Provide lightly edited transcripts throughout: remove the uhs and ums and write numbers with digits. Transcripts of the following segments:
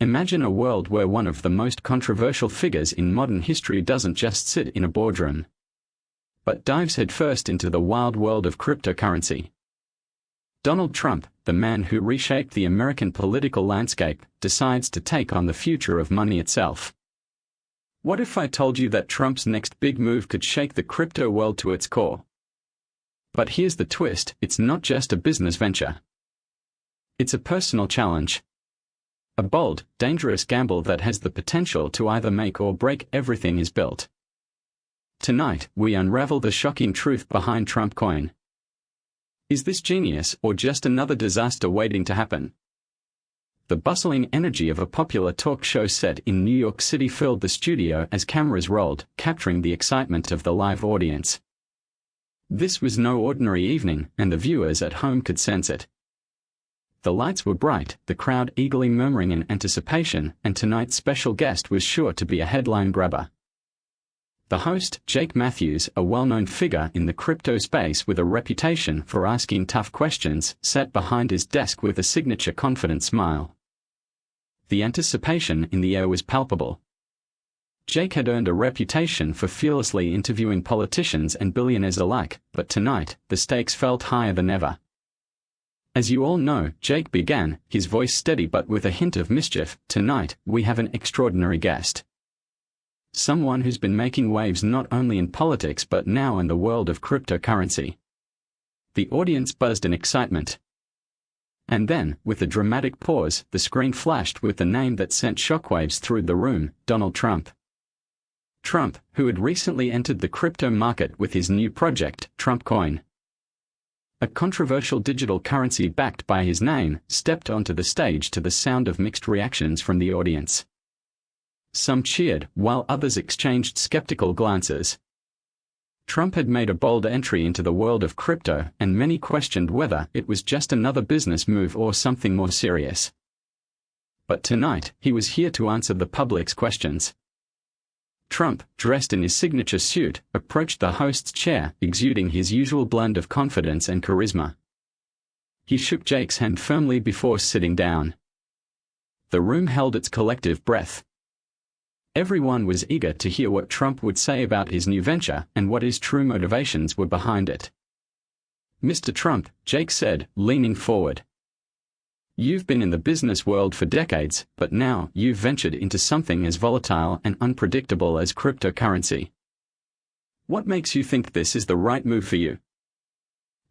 Imagine a world where one of the most controversial figures in modern history doesn't just sit in a boardroom, but dives headfirst into the wild world of cryptocurrency. Donald Trump, the man who reshaped the American political landscape, decides to take on the future of money itself. What if I told you that Trump's next big move could shake the crypto world to its core? But here's the twist: it's not just a business venture. It's a personal challenge. A bold, dangerous gamble that has the potential to either make or break everything he's built. Tonight, we unravel the shocking truth behind Trump coin. Is this genius or just another disaster waiting to happen? The bustling energy of a popular talk show set in New York City filled the studio as cameras rolled, capturing the excitement of the live audience. This was no ordinary evening, and the viewers at home could sense it. The lights were bright, the crowd eagerly murmuring in anticipation, and tonight's special guest was sure to be a headline grabber. The host, Jake Matthews, a well-known figure in the crypto space with a reputation for asking tough questions, sat behind his desk with a signature confident smile. The anticipation in the air was palpable. Jake had earned a reputation for fearlessly interviewing politicians and billionaires alike, but tonight, the stakes felt higher than ever. As you all know, Jake began, his voice steady but with a hint of mischief. Tonight, we have an extraordinary guest. Someone who's been making waves not only in politics but now in the world of cryptocurrency. The audience buzzed in excitement. And then, with a dramatic pause, the screen flashed with the name that sent shockwaves through the room: Donald Trump. Trump, who had recently entered the crypto market with his new project, Trump Coin. A controversial digital currency backed by his name, stepped onto the stage to the sound of mixed reactions from the audience. Some cheered, while others exchanged skeptical glances. Trump had made a bold entry into the world of crypto, and many questioned whether it was just another business move or something more serious. But tonight, he was here to answer the public's questions. Trump, dressed in his signature suit, approached the host's chair, exuding his usual blend of confidence and charisma. He shook Jake's hand firmly before sitting down. The room held its collective breath. Everyone was eager to hear what Trump would say about his new venture and what his true motivations were behind it. "Mr. Trump," Jake said, leaning forward. "You've been in the business world for decades, but now you've ventured into something as volatile and unpredictable as cryptocurrency. What makes you think this is the right move for you?"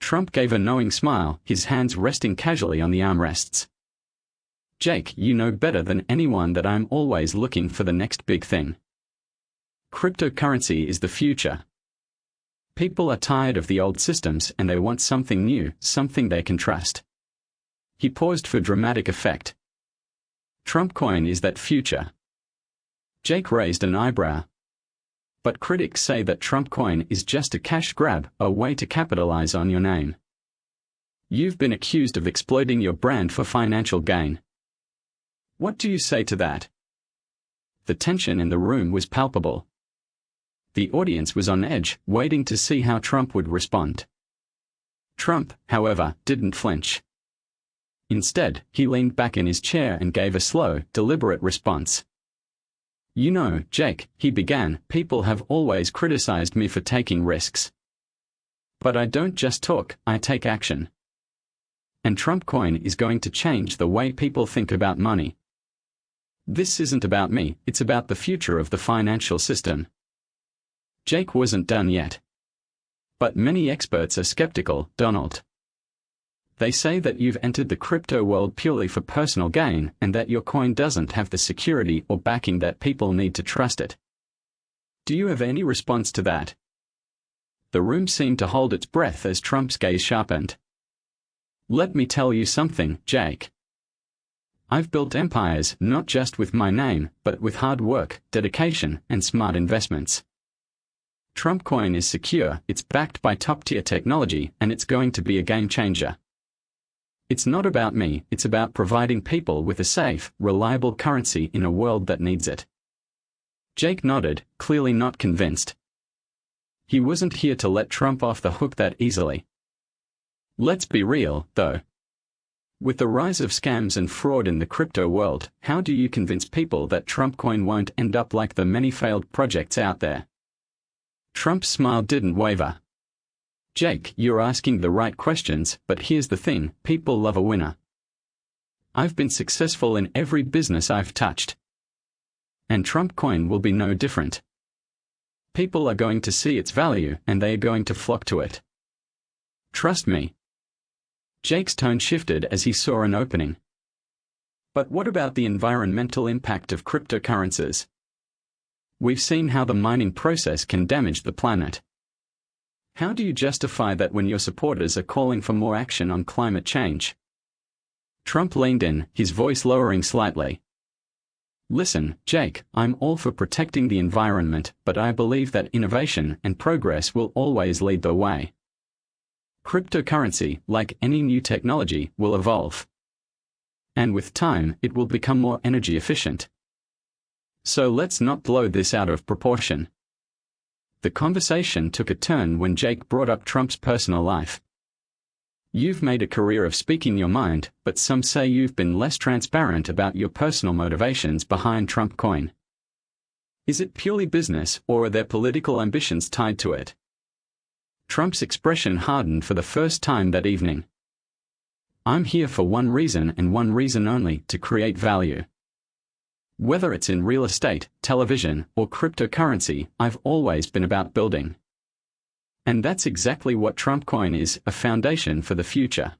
Trump gave a knowing smile, his hands resting casually on the armrests. "Jake, you know better than anyone that I'm always looking for the next big thing. Cryptocurrency is the future. People are tired of the old systems and they want something new, something they can trust." He paused for dramatic effect. "Trump Coin is that future." Jake raised an eyebrow. "But critics say that Trump Coin is just a cash grab, a way to capitalize on your name. You've been accused of exploiting your brand for financial gain. What do you say to that?" The tension in the room was palpable. The audience was on edge, waiting to see how Trump would respond. Trump, however, didn't flinch. Instead, he leaned back in his chair and gave a slow, deliberate response. "You know, Jake," he began, "people have always criticized me for taking risks. But I don't just talk, I take action. And Trump Coin is going to change the way people think about money. This isn't about me, it's about the future of the financial system." Jake wasn't done yet. "But many experts are skeptical, Donald. They say that you've entered the crypto world purely for personal gain and that your coin doesn't have the security or backing that people need to trust it. Do you have any response to that?" The room seemed to hold its breath as Trump's gaze sharpened. "Let me tell you something, Jake. I've built empires not just with my name, but with hard work, dedication, and smart investments. Trump Coin is secure, it's backed by top-tier technology, and it's going to be a game changer. It's not about me, it's about providing people with a safe, reliable currency in a world that needs it." Jake nodded, clearly not convinced. He wasn't here to let Trump off the hook that easily. "Let's be real, though. With the rise of scams and fraud in the crypto world, how do you convince people that Trump coin won't end up like the many failed projects out there? Trump's smile didn't waver. Jake, you're asking the right questions, but here's the thing, people love a winner. I've been successful in every business I've touched. And Trump coin will be no different. People are going to see its value and they are going to flock to it. Trust me. Jake's tone shifted as he saw an opening. But what about the environmental impact of cryptocurrencies? We've seen how the mining process can damage the planet. How do you justify that when your supporters are calling for more action on climate change? Trump leaned in, his voice lowering slightly. Listen, Jake, I'm all for protecting the environment, but I believe that innovation and progress will always lead the way. Cryptocurrency, like any new technology, will evolve. And with time, it will become more energy efficient. So let's not blow this out of proportion. The conversation took a turn when Jake brought up Trump's personal life. You've made a career of speaking your mind, but some say you've been less transparent about your personal motivations behind Trump coin. Is it purely business, or are there political ambitions tied to it? Trump's expression hardened for the first time that evening. I'm here for one reason and one reason only, to create value. Whether it's in real estate, television, or cryptocurrency, I've always been about building. And that's exactly what Trump coin is, a foundation for the future.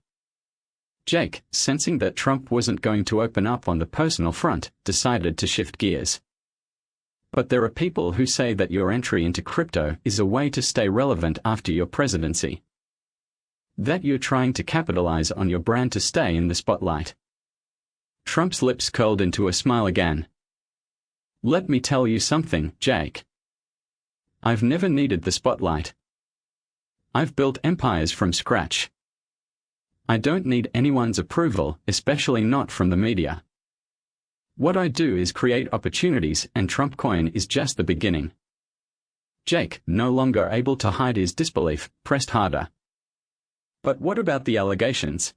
Jake, sensing that Trump wasn't going to open up on the personal front, decided to shift gears. But there are people who say that your entry into crypto is a way to stay relevant after your presidency. That you're trying to capitalize on your brand to stay in the spotlight. Trump's lips curled into a smile again. Let me tell you something, Jake. I've never needed the spotlight. I've built empires from scratch. I don't need anyone's approval, especially not from the media. What I do is create opportunities, and Trump coin is just the beginning. Jake, no longer able to hide his disbelief, pressed harder. But what about the allegations?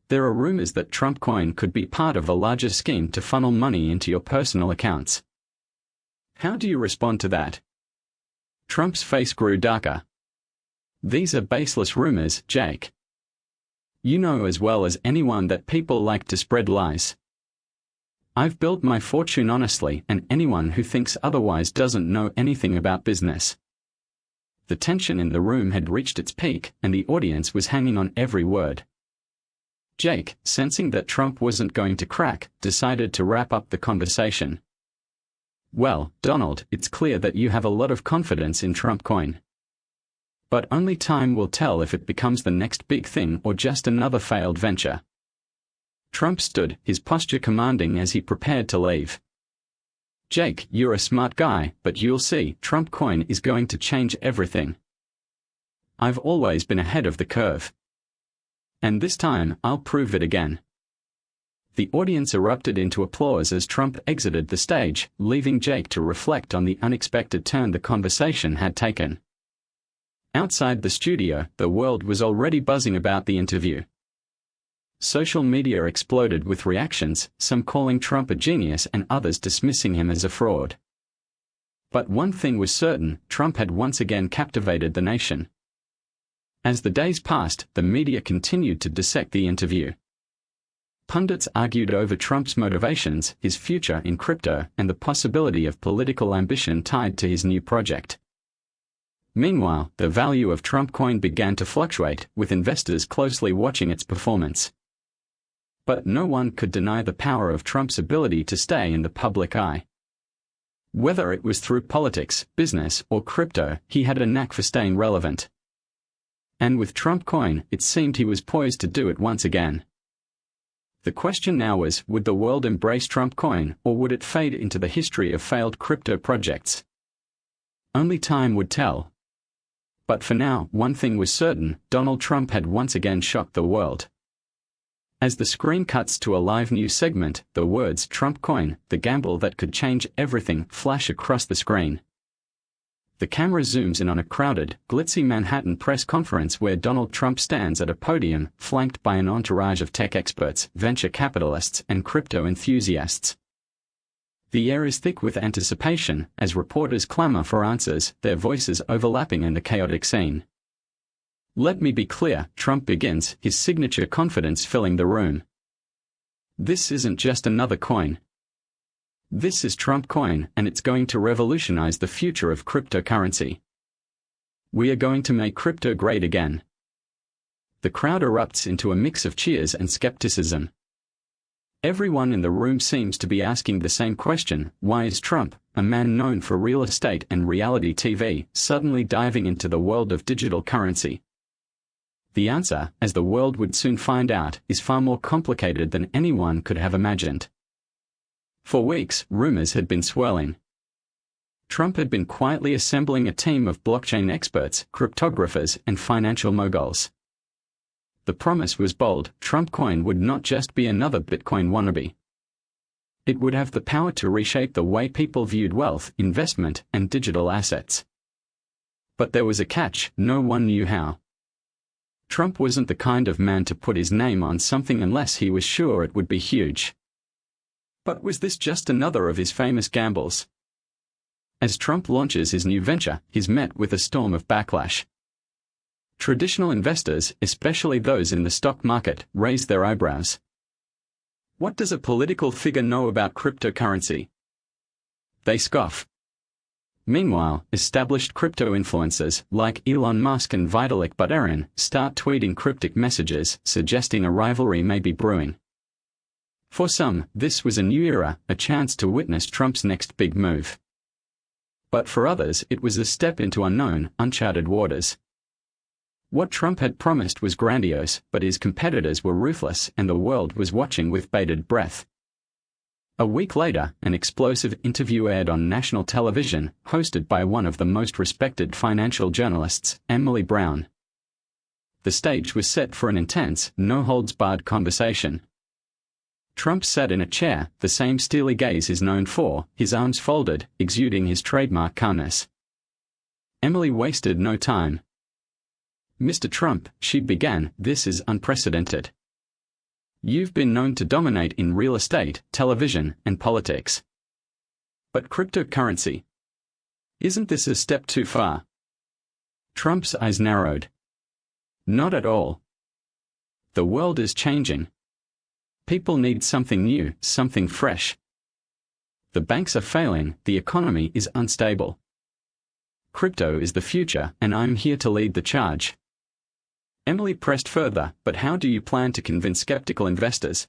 There are rumors that Trump coin could be part of a larger scheme to funnel money into your personal accounts. How do you respond to that? Trump's face grew darker. These are baseless rumors, Jake. You know as well as anyone that people like to spread lies. I've built my fortune honestly, and anyone who thinks otherwise doesn't know anything about business. The tension in the room had reached its peak, and the audience was hanging on every word. Jake, sensing that Trump wasn't going to crack, decided to wrap up the conversation. Well, Donald, it's clear that you have a lot of confidence in Trump coin. But only time will tell if it becomes the next big thing or just another failed venture. Trump stood, his posture commanding as he prepared to leave. Jake, you're a smart guy, but you'll see, Trump coin is going to change everything. I've always been ahead of the curve. And this time, I'll prove it again. The audience erupted into applause as Trump exited the stage, leaving Jake to reflect on the unexpected turn the conversation had taken. Outside the studio, the world was already buzzing about the interview. Social media exploded with reactions, some calling Trump a genius and others dismissing him as a fraud. But one thing was certain, Trump had once again captivated the nation. As the days passed, the media continued to dissect the interview. Pundits argued over Trump's motivations, his future in crypto, and the possibility of political ambition tied to his new project. Meanwhile, the value of Trump coin began to fluctuate, with investors closely watching its performance. But no one could deny the power of Trump's ability to stay in the public eye. Whether it was through politics, business, or crypto, he had a knack for staying relevant. And with Trump coin, it seemed he was poised to do it once again. The question now was, would the world embrace Trump coin, or would it fade into the history of failed crypto projects? Only time would tell. But for now, one thing was certain, Donald Trump had once again shocked the world. As the screen cuts to a live news segment, the words Trump coin, the gamble that could change everything, flash across the screen. The camera zooms in on a crowded, glitzy Manhattan press conference where Donald Trump stands at a podium, flanked by an entourage of tech experts, venture capitalists, and crypto enthusiasts. The air is thick with anticipation as reporters clamor for answers, their voices overlapping in the chaotic scene. "Let me be clear," Trump begins, his signature confidence filling the room. "This isn't just another coin. This is Trump coin, and it's going to revolutionize the future of cryptocurrency. We are going to make crypto great again." The crowd erupts into a mix of cheers and skepticism. Everyone in the room seems to be asking the same question: why is Trump, a man known for real estate and reality TV, suddenly diving into the world of digital currency? The answer, as the world would soon find out, is far more complicated than anyone could have imagined. For weeks, rumors had been swirling. Trump had been quietly assembling a team of blockchain experts, cryptographers, and financial moguls. The promise was bold: Trump coin would not just be another Bitcoin wannabe. It would have the power to reshape the way people viewed wealth, investment, and digital assets. But there was a catch: no one knew how. Trump wasn't the kind of man to put his name on something unless he was sure it would be huge. But was this just another of his famous gambles? As Trump launches his new venture, he's met with a storm of backlash. Traditional investors, especially those in the stock market, raise their eyebrows. What does a political figure know about cryptocurrency? They scoff. Meanwhile, established crypto influencers like Elon Musk and Vitalik Buterin start tweeting cryptic messages suggesting a rivalry may be brewing. For some, this was a new era, a chance to witness Trump's next big move. But for others, it was a step into unknown, uncharted waters. What Trump had promised was grandiose, but his competitors were ruthless, and the world was watching with bated breath. A week later, an explosive interview aired on national television, hosted by one of the most respected financial journalists, Emily Brown. The stage was set for an intense, no-holds-barred conversation. Trump sat in a chair, the same steely gaze he's known for, his arms folded, exuding his trademark calmness. Emily wasted no time. "Mr. Trump," she began, "this is unprecedented. You've been known to dominate in real estate, television, and politics. But cryptocurrency? Isn't this a step too far?" Trump's eyes narrowed. "Not at all. The world is changing. People need something new, something fresh. The banks are failing, the economy is unstable. Crypto is the future, and I'm here to lead the charge." Emily pressed further, "But how do you plan to convince skeptical investors?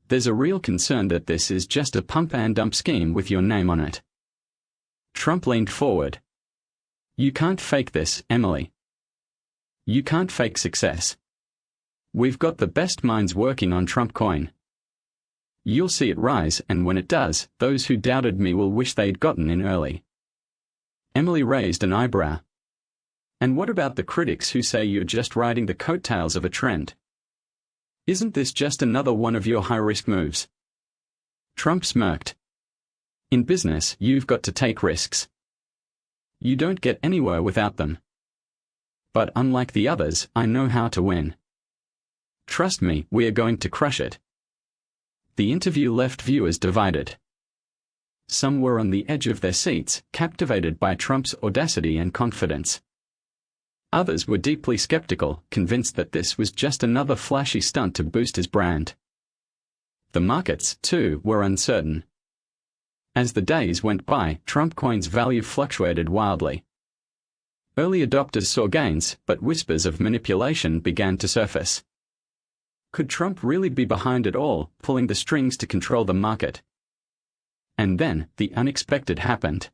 There's a real concern that this is just a pump-and-dump scheme with your name on it." Trump leaned forward. "You can't fake this, Emily. You can't fake success. We've got the best minds working on Trump coin. You'll see it rise, and when it does, those who doubted me will wish they'd gotten in early." Emily raised an eyebrow. "And what about the critics who say you're just riding the coattails of a trend? Isn't this just another one of your high-risk moves?" Trump smirked. "In business, you've got to take risks. You don't get anywhere without them. But unlike the others, I know how to win. Trust me, we are going to crush it." The interview left viewers divided. Some were on the edge of their seats, captivated by Trump's audacity and confidence. Others were deeply skeptical, convinced that this was just another flashy stunt to boost his brand. The markets, too, were uncertain. As the days went by, Trump coin's value fluctuated wildly. Early adopters saw gains, but whispers of manipulation began to surface. Could Trump really be behind it all, pulling the strings to control the market? And then, the unexpected happened.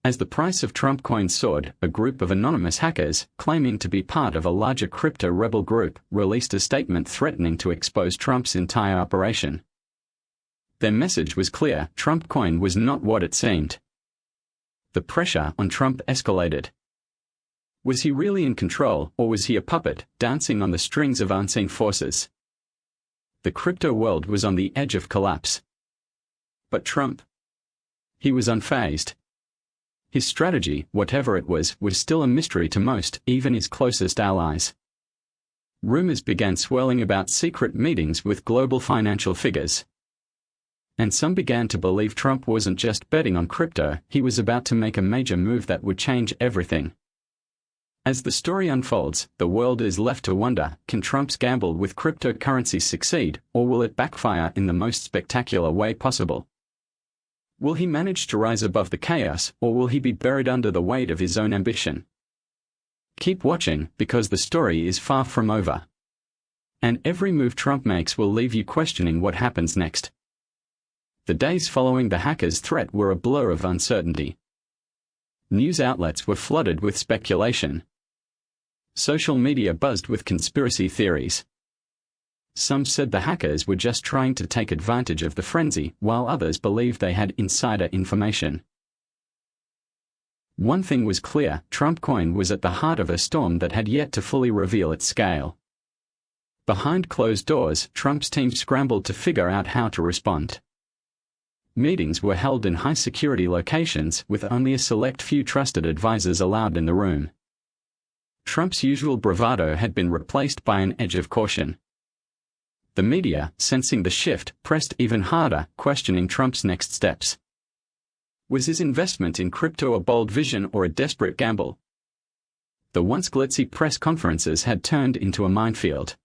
As the price of Trump coin soared, a group of anonymous hackers, claiming to be part of a larger crypto rebel group, released a statement threatening to expose Trump's entire operation. Their message was clear: Trump coin was not what it seemed. The pressure on Trump escalated. Was he really in control, or was he a puppet, dancing on the strings of unseen forces? The crypto world was on the edge of collapse. But Trump? He was unfazed. His strategy, whatever it was still a mystery to most, even his closest allies. Rumors began swirling about secret meetings with global financial figures. And some began to believe Trump wasn't just betting on crypto, he was about to make a major move that would change everything. As the story unfolds, the world is left to wonder, can Trump's gamble with cryptocurrency succeed, or will it backfire in the most spectacular way possible? Will he manage to rise above the chaos, or will he be buried under the weight of his own ambition? Keep watching, because the story is far from over. And every move Trump makes will leave you questioning what happens next. The days following the hacker's threat were a blur of uncertainty. News outlets were flooded with speculation. Social media buzzed with conspiracy theories. Some said the hackers were just trying to take advantage of the frenzy, while others believed they had insider information. One thing was clear, Trump coin was at the heart of a storm that had yet to fully reveal its scale. Behind closed doors, Trump's team scrambled to figure out how to respond. Meetings were held in high-security locations, with only a select few trusted advisors allowed in the room. Trump's usual bravado had been replaced by an edge of caution. The media, sensing the shift, pressed even harder, questioning Trump's next steps. Was his investment in crypto a bold vision or a desperate gamble? The once glitzy press conferences had turned into a minefield.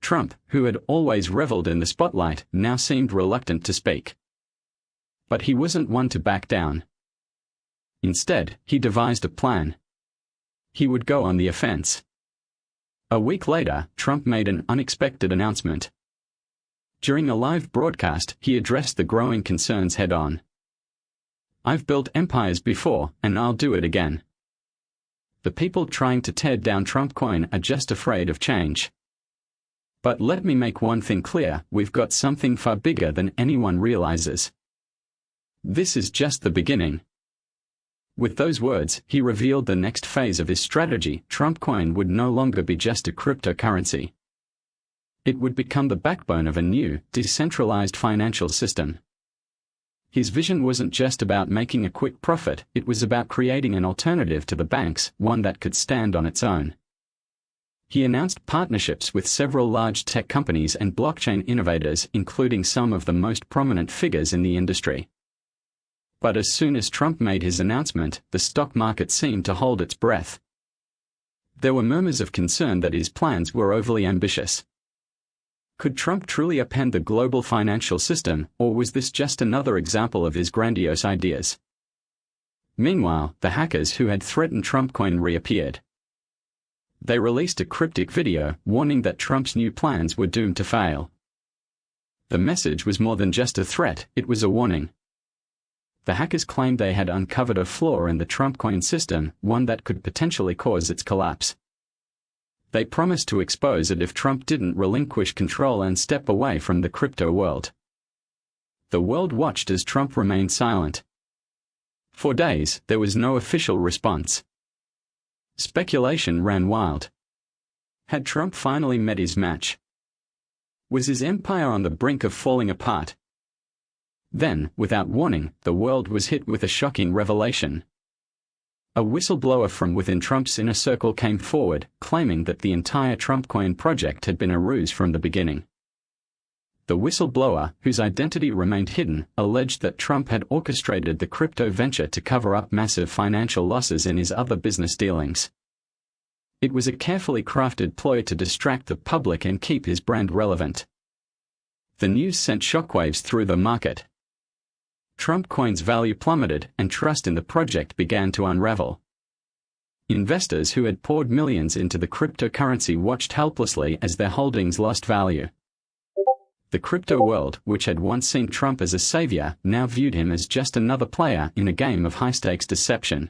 Trump, who had always reveled in the spotlight, now seemed reluctant to speak. But he wasn't one to back down. Instead, he devised a plan. He would go on the offense. A week later, Trump made an unexpected announcement. During a live broadcast, he addressed the growing concerns head-on. "I've built empires before, and I'll do it again. The people trying to tear down Trump coin are just afraid of change. But let me make one thing clear, we've got something far bigger than anyone realizes. This is just the beginning." With those words, he revealed the next phase of his strategy. Trump coin would no longer be just a cryptocurrency. It would become the backbone of a new, decentralized financial system. His vision wasn't just about making a quick profit, it was about creating an alternative to the banks, one that could stand on its own. He announced partnerships with several large tech companies and blockchain innovators, including some of the most prominent figures in the industry. But as soon as Trump made his announcement, the stock market seemed to hold its breath. There were murmurs of concern that his plans were overly ambitious. Could Trump truly upend the global financial system, or was this just another example of his grandiose ideas? Meanwhile, the hackers who had threatened Trump coin reappeared. They released a cryptic video, warning that Trump's new plans were doomed to fail. The message was more than just a threat, it was a warning. The hackers claimed they had uncovered a flaw in the Trump coin system, one that could potentially cause its collapse. They promised to expose it if Trump didn't relinquish control and step away from the crypto world. The world watched as Trump remained silent. For days, there was no official response. Speculation ran wild. Had Trump finally met his match? Was his empire on the brink of falling apart? Then, without warning, the world was hit with a shocking revelation. A whistleblower from within Trump's inner circle came forward, claiming that the entire Trump coin project had been a ruse from the beginning. The whistleblower, whose identity remained hidden, alleged that Trump had orchestrated the crypto venture to cover up massive financial losses in his other business dealings. It was a carefully crafted ploy to distract the public and keep his brand relevant. The news sent shockwaves through the market. Trump coin's value plummeted, and trust in the project began to unravel. Investors who had poured millions into the cryptocurrency watched helplessly as their holdings lost value. The crypto world, which had once seen Trump as a savior, now viewed him as just another player in a game of high-stakes deception.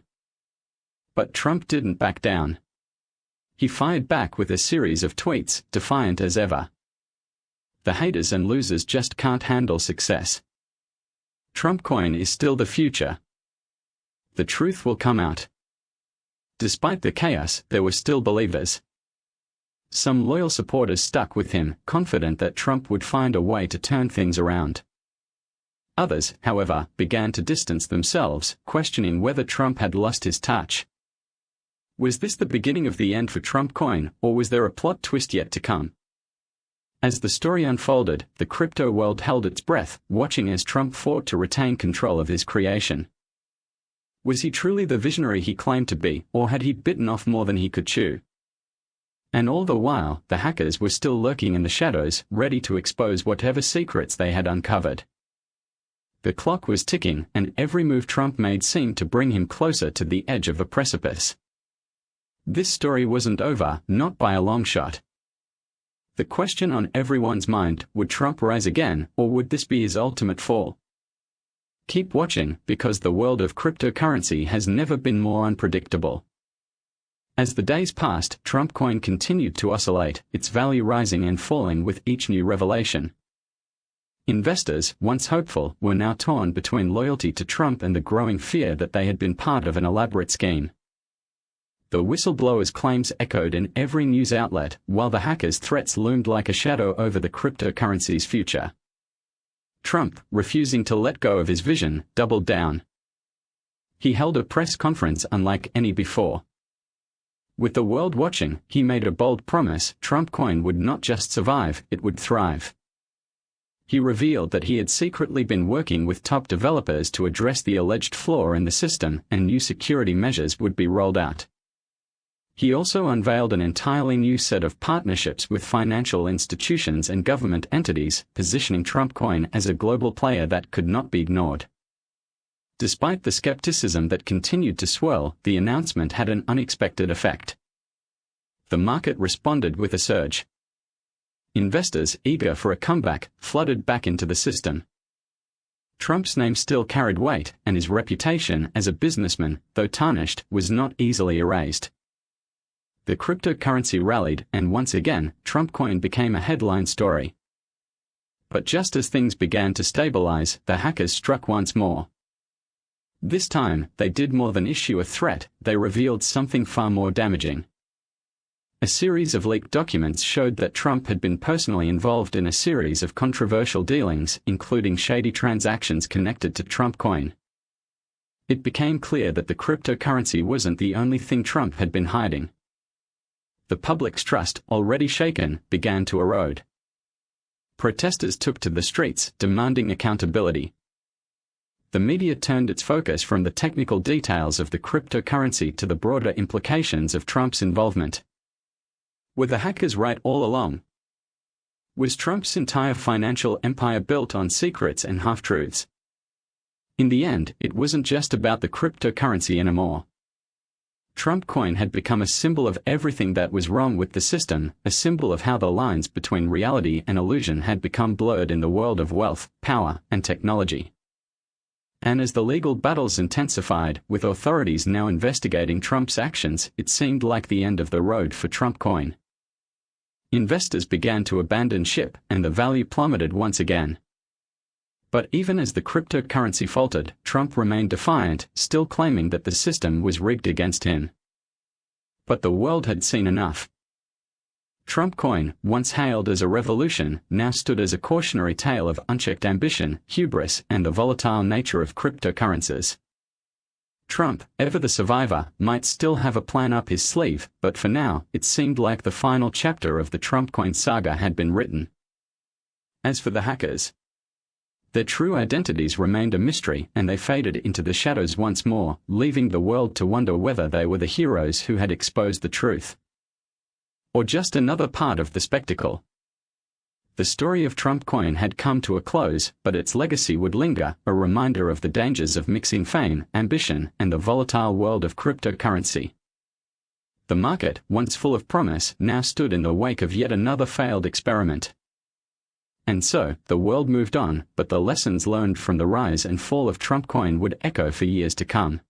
But Trump didn't back down. He fired back with a series of tweets, defiant as ever. The haters and losers just can't handle success. Trump coin is still the future. The truth will come out. Despite the chaos, there were still believers. Some loyal supporters stuck with him, confident that Trump would find a way to turn things around. Others, however, began to distance themselves, questioning whether Trump had lost his touch. Was this the beginning of the end for Trump Coin, or was there a plot twist yet to come? As the story unfolded, the crypto world held its breath, watching as Trump fought to retain control of his creation. Was he truly the visionary he claimed to be, or had he bitten off more than he could chew? And all the while, the hackers were still lurking in the shadows, ready to expose whatever secrets they had uncovered. The clock was ticking, and every move Trump made seemed to bring him closer to the edge of a precipice. This story wasn't over, not by a long shot. The question on everyone's mind, would Trump rise again, or would this be his ultimate fall? Keep watching, because the world of cryptocurrency has never been more unpredictable. As the days passed, Trump Coin continued to oscillate, its value rising and falling with each new revelation. Investors, once hopeful, were now torn between loyalty to Trump and the growing fear that they had been part of an elaborate scheme. The whistleblower's claims echoed in every news outlet, while the hackers' threats loomed like a shadow over the cryptocurrency's future. Trump, refusing to let go of his vision, doubled down. He held a press conference unlike any before. With the world watching, he made a bold promise: Trump Coin would not just survive, it would thrive. He revealed that he had secretly been working with top developers to address the alleged flaw in the system, and new security measures would be rolled out. He also unveiled an entirely new set of partnerships with financial institutions and government entities, positioning Trump Coin as a global player that could not be ignored. Despite the skepticism that continued to swirl, the announcement had an unexpected effect. The market responded with a surge. Investors, eager for a comeback, flooded back into the system. Trump's name still carried weight, and his reputation as a businessman, though tarnished, was not easily erased. The cryptocurrency rallied, and once again, Trump Coin became a headline story. But just as things began to stabilize, the hackers struck once more. This time, they did more than issue a threat, they revealed something far more damaging. A series of leaked documents showed that Trump had been personally involved in a series of controversial dealings, including shady transactions connected to Trump Coin. It became clear that the cryptocurrency wasn't the only thing Trump had been hiding. The public's trust, already shaken, began to erode. Protesters took to the streets, demanding accountability. The media turned its focus from the technical details of the cryptocurrency to the broader implications of Trump's involvement. Were the hackers right all along? Was Trump's entire financial empire built on secrets and half-truths? In the end, it wasn't just about the cryptocurrency anymore. Trump Coin had become a symbol of everything that was wrong with the system, a symbol of how the lines between reality and illusion had become blurred in the world of wealth, power, and technology. And as the legal battles intensified, with authorities now investigating Trump's actions, it seemed like the end of the road for Trump Coin. Investors began to abandon ship, and the value plummeted once again. But even as the cryptocurrency faltered, Trump remained defiant, still claiming that the system was rigged against him. But the world had seen enough. Trump Coin, once hailed as a revolution, now stood as a cautionary tale of unchecked ambition, hubris, and the volatile nature of cryptocurrencies. Trump, ever the survivor, might still have a plan up his sleeve, but for now, it seemed like the final chapter of the Trump Coin saga had been written. As for the hackers, their true identities remained a mystery, and they faded into the shadows once more, leaving the world to wonder whether they were the heroes who had exposed the truth, or just another part of the spectacle. The story of Trump Coin had come to a close, but its legacy would linger, a reminder of the dangers of mixing fame, ambition, and the volatile world of cryptocurrency. The market, once full of promise, now stood in the wake of yet another failed experiment. And so, the world moved on, but the lessons learned from the rise and fall of Trump Coin would echo for years to come.